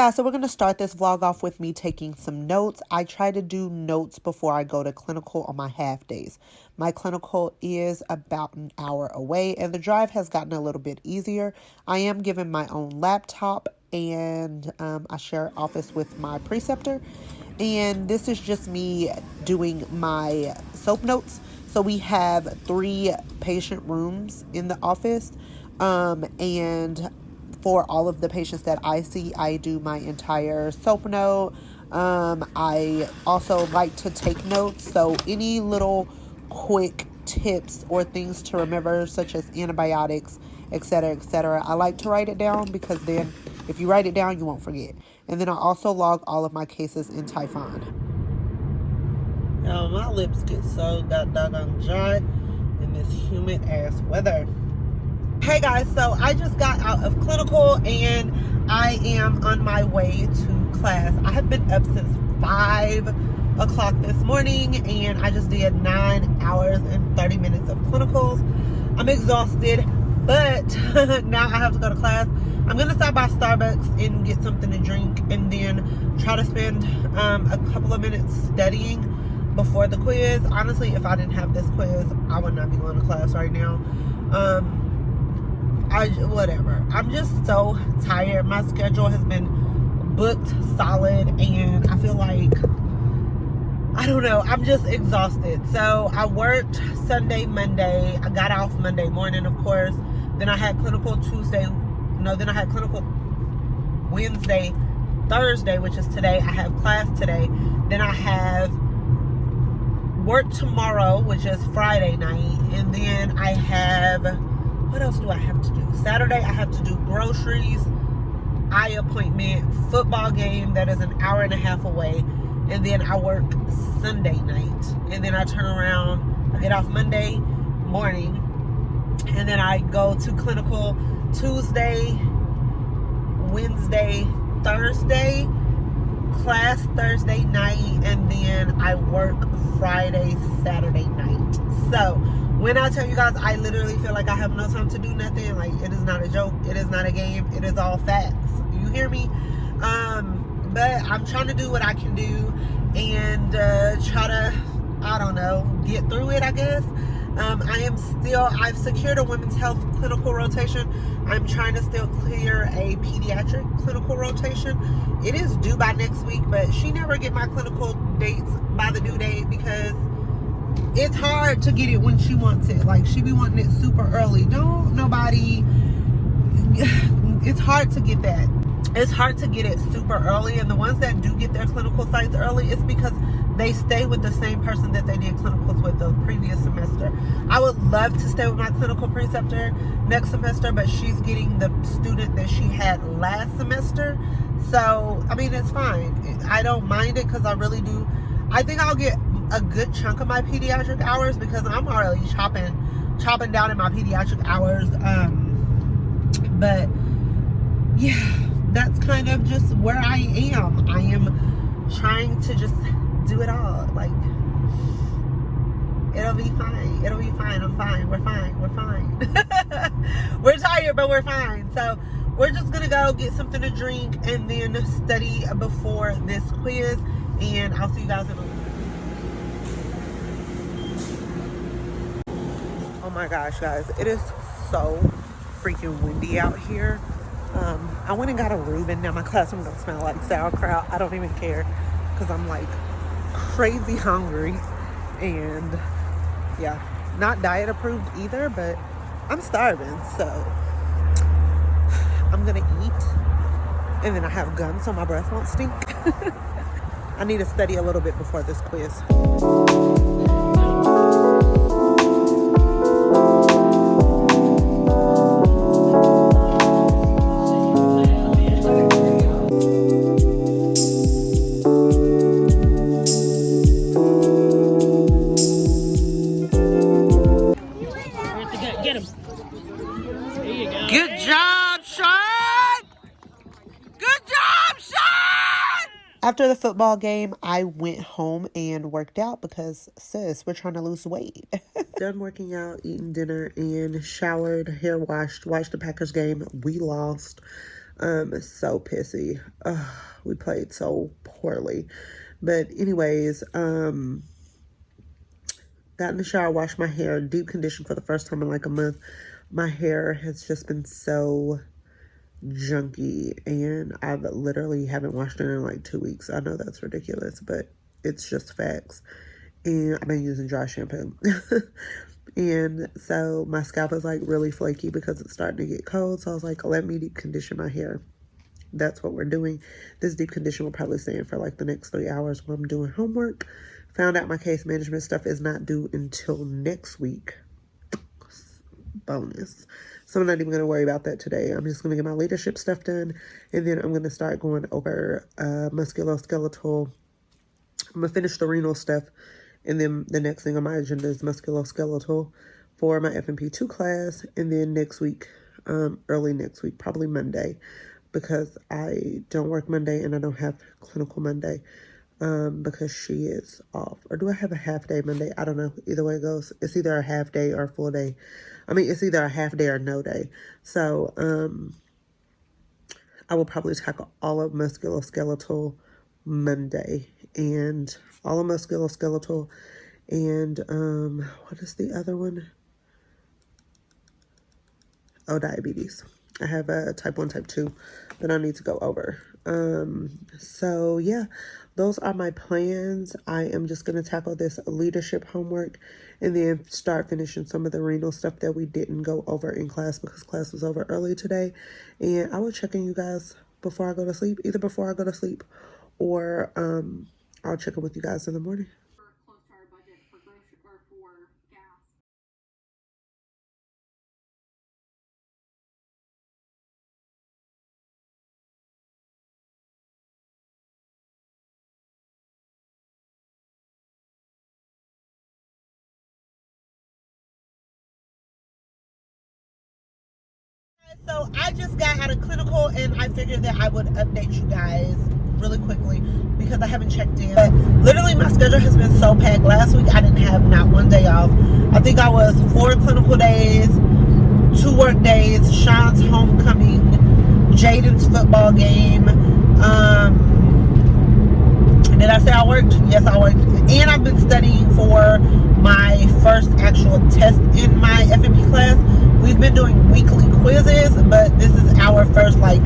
guys, so we're going to start this vlog off with me taking some notes. I try to do notes before I go to clinical on my half days. My clinical is about an hour away and the drive has gotten a little bit easier. I am given my own laptop and I share office with my preceptor. And this is just me doing my soap notes. So we have 3 patient rooms in the office, and for all of the patients that I see, I do my entire soap note. I also like to take notes, so any little quick tips or things to remember, such as antibiotics, etc., I like to write it down, because then if you write it down, you won't forget. And then I also log all of my cases in Typhon. Now my lips get so doggone dry in this humid ass weather. Hey guys, so I just got out of clinical and I am on my way to class. I have been up since 5 o'clock this morning and I just did 9 hours and 30 minutes of clinicals. I'm exhausted, but now I have to go to class. I'm gonna stop by Starbucks and get something to drink and then try to spend a couple of minutes studying before the quiz. Honestly, if I didn't have this quiz, I would not be going to class right now. Whatever. I'm just so tired. My schedule has been booked solid and I feel like, I don't know, I'm just exhausted. So I worked Sunday, Monday. I got off Monday morning, of course. Then I had clinical then I had clinical Wednesday, Thursday, which is today. I have class today. Then I have work tomorrow, which is Friday night. And then I have, what else do I have to do? Saturday, I have to do groceries, eye appointment, football game that is an hour and a half away. And then I work Sunday night. And then I turn around, I get off Monday morning. And then I go to clinical Tuesday, Wednesday, Thursday, class Thursday night, and then I work Friday, Saturday night. So when I tell you guys, I literally feel like I have no time to do nothing. Like, it is not a joke. It is not a game. It is all facts. You hear me? But I'm trying to do what I can do and try to, I don't know, get through it, I guess. I've secured a women's health clinical rotation. I'm trying to still clear a pediatric clinical rotation. It is due by next week, but she never get my clinical dates by the due date because it's hard to get it when she wants it. Like, she be wanting it super early. It's hard to get that. It's hard to get it super early, and the ones that do get their clinical sites early, it's because they stay with the same person that they did clinicals with the previous semester. I would love to stay with my clinical preceptor next semester, but she's getting the student that she had last semester. So, I mean, it's fine. I don't mind it because I really do. I think I'll get a good chunk of my pediatric hours because I'm already chopping down in my pediatric hours. But yeah, that's kind of just where I am. I am trying to just do it all. Like, it'll be fine. It'll be fine. I'm fine. We're fine. We're fine. We're tired, but we're fine. So we're just gonna go get something to drink and then study before this quiz. And I'll see you guys in a minute. Oh my gosh, guys, it is so freaking windy out here. I went and got a Reuben. Now my classroom gonna smell like sauerkraut. I don't even care because I'm like crazy hungry, and yeah, not diet approved either, but I'm starving, so I'm gonna eat, and then I have gum so my breath won't stink. I need to study a little bit before this quiz. Good job, Sean! Good job, Sean! After the football game, I went home and worked out because, sis, we're trying to lose weight. Done working out, eating dinner, and showered, hair washed, watched the Packers game. We lost. So pissy. We played so poorly. But anyways, got in the shower, washed my hair, deep conditioned for the first time in like a month. My hair has just been so junky, and I literally haven't washed it in like 2 weeks. I know that's ridiculous, but it's just facts. And I've been using dry shampoo. And so my scalp is like really flaky because it's starting to get cold. So I was like, let me deep condition my hair. That's what we're doing. This deep condition will probably stay in for like the next 3 hours while I'm doing homework. Found out my case management stuff is not due until next week. Bonus. So I'm not even going to worry about that today. I'm just going to get my leadership stuff done. And then I'm going to start going over musculoskeletal. I'm going to finish the renal stuff. And then the next thing on my agenda is musculoskeletal for my FNP2 class. And then next week, early next week, probably Monday, because I don't work Monday and I don't have clinical Monday because she is off. Or do I have a half day Monday? I don't know. Either way it goes. It's either a half day or a full day. I mean, it's either a half day or no day. So I will probably tackle all of musculoskeletal Monday and all of musculoskeletal and what is the other one? Oh, diabetes. I have a type 1, type 2 that I need to go over. So yeah, those are my plans. I am just going to tackle this leadership homework and then start finishing some of the renal stuff that we didn't go over in class because class was over early today. And I will check in you guys before I go to sleep, either before I go to sleep or I'll check in with you guys in the morning. Close to our budget for grocery or for gas. So I just got out of clinical and I figured that I would update you guys really quickly because I haven't checked in. But literally my schedule has been so packed. Last week I didn't have not one day off. I think I was 4 clinical days, 2 work days, Sean's homecoming, Jaden's football game. Did I say I worked? Yes, I worked. And I've been studying for my first actual test in my FNP class. We've been doing weekly quizzes, but this is our first like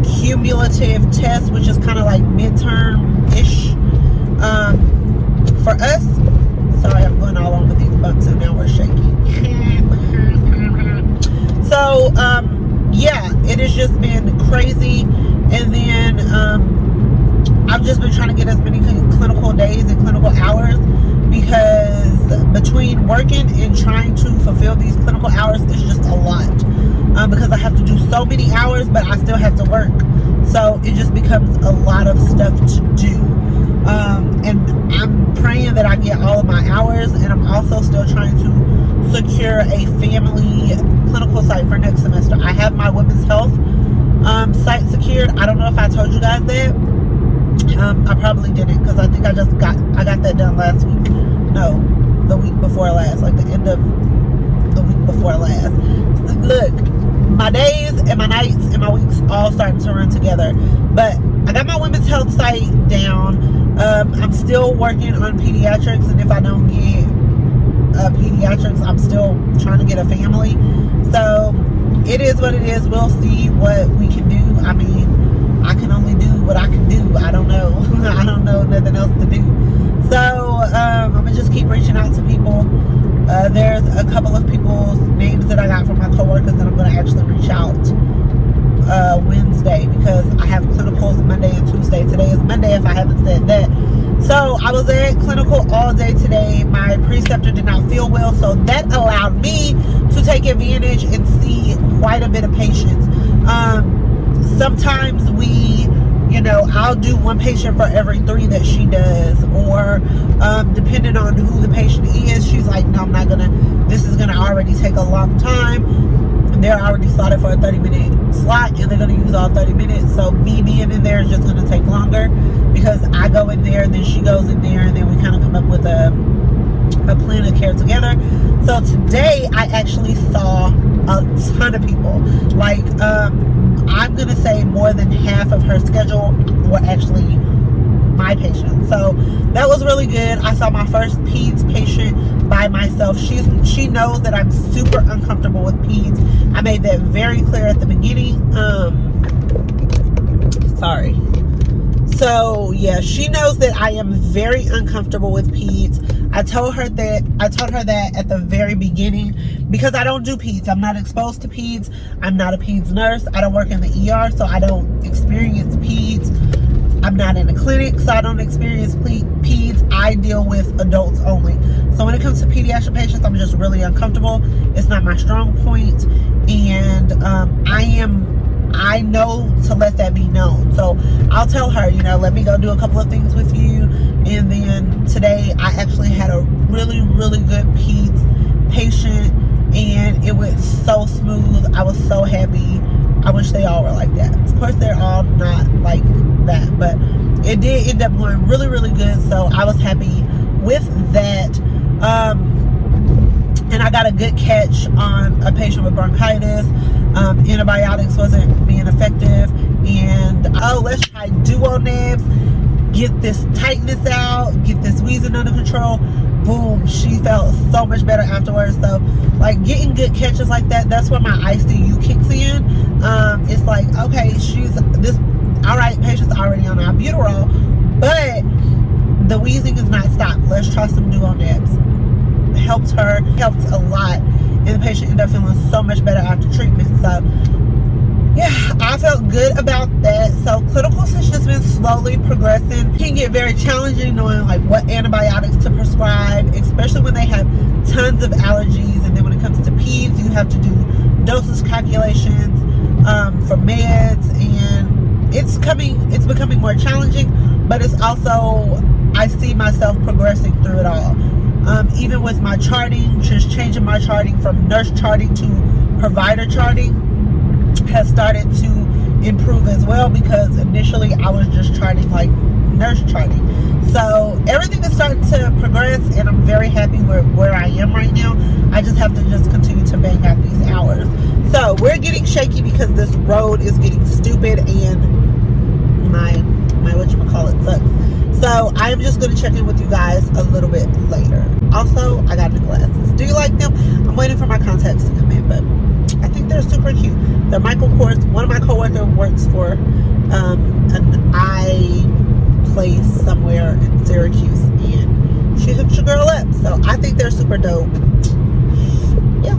cumulative test, which is kind of like midterm-ish for us. Sorry, I'm going all on with these bumps and now we're shaking. So, yeah, it has just been crazy. And then I've just been trying to get as many clinical days and clinical hours because between working and trying to fulfill these clinical hours is just a lot because I have to do so many hours, but I still have to work. So it just becomes a lot of stuff to do. And I'm praying that I get all of my hours, and I'm also still trying to secure a family clinical site for next semester. I have my women's health site secured. I don't know if I told you guys that. I probably didn't because I think I got that done last week. No, the week before last, like the end of the week before last. Look, my days and my nights and my weeks all starting to run together. But I got my women's health site down. I'm still working on pediatrics, and if I don't get pediatrics, I'm still trying to get a family. So it is what it is. We'll see what we can do. I mean, I can only do what I can do. I don't know. I don't know nothing else to do. So I'm gonna just keep reaching out to people. There's a couple of people's names that I got from my coworkers that I'm gonna actually reach out Wednesday because I have clinicals Monday and Tuesday. Today is Monday if I haven't said that. So I was at clinical all day today. My preceptor did not feel well, so that allowed me to take advantage and see quite a bit of patients. Sometimes I'll do 1 patient for every 3 that she does, or depending on who the patient is, she's like, no, I'm not gonna, this is gonna already take a long time. They're already slotted for a 30-minute slot and they're gonna use all 30 minutes. So me being in there is just gonna take longer because I go in there, then she goes in there, and then we kind of come up with a plan of care together. So today I actually saw a ton of people. Like I'm gonna say more than half of her schedule were actually my patients. So that was really good. I saw my first peds patient by myself. She knows that I'm super uncomfortable with peds. I made that very clear at the beginning. Sorry. So yeah, she knows that I am very uncomfortable with peds. I told her that at the very beginning, because I don't do peds. I'm not exposed to peds. I'm not a peds nurse. I don't work in the ER, so I don't experience peds. I'm not in a clinic, so I don't experience peds. I deal with adults only. So when it comes to pediatric patients, I'm just really uncomfortable. It's not my strong point, and I know to let that be known. So I'll tell her, let me go do a couple of things with you. And then today I actually had a really, really good peds patient, and it went so smooth. I was so happy. I wish they all were like that. Of course, they're all not like that, but it did end up going really, really good. So I was happy with that. And I got a good catch on a patient with bronchitis. Antibiotics wasn't being effective, and let's try duo nibs, get this tightness out, get this wheezing under control. Boom, she felt so much better afterwards. So like getting good catches like that, that's where my ICU kicks in. It's like, okay, all right, patient's already on albuterol, but the wheezing is not stopped. Let's try some duo nibs. Helped a lot, and the patient ended up feeling so much better after treatment. So yeah, I felt good about that. So clinicals has just been slowly progressing. It can get very challenging knowing like what antibiotics to prescribe, especially when they have tons of allergies. And then when it comes to peds, you have to do dosage calculations for meds, and it's becoming more challenging, but it's also, I see myself progressing through it all. Even with my charting, just changing my charting from nurse charting to provider charting has started to improve as well, because initially I was just charting like nurse charting. So everything is starting to progress, and I'm very happy where I am right now. I just have to just continue to bang out these hours. So we're getting shaky because this road is getting stupid, and my whatchamacallit sucks. So I'm just going to check in with you guys a little bit later. Also, I got new glasses. Do you like them? I'm waiting for my contacts to come in, but I think they're super cute. They're Michael Kors. One of my coworkers works for an eye place somewhere in Syracuse, and she hooked your girl up. So I think they're super dope. Yeah.